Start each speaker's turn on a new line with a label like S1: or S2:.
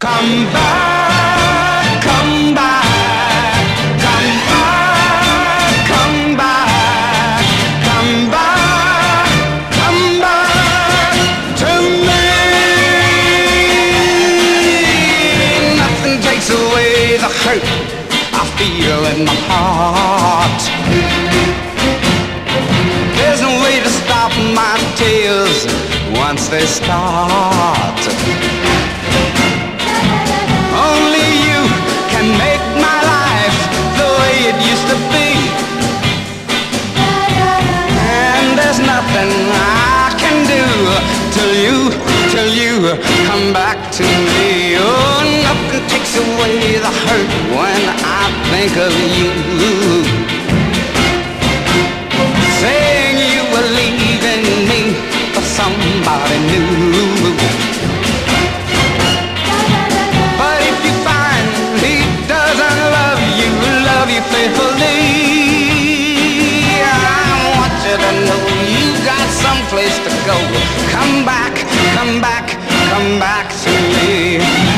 S1: Come back, come back, come back, come back, come back, come back to me. Nothing takes away the hurt I feel in my heart. There's no way to stop my tears once they start. Only you can make my life the way it used to be. And there's nothing I can do till you come back to me. Oh, nothing takes away the hurt when I think of you. Saying you were leaving me for somebody new. Faithfully, I want you to know you got some place to go. Come back, come back, come back to me.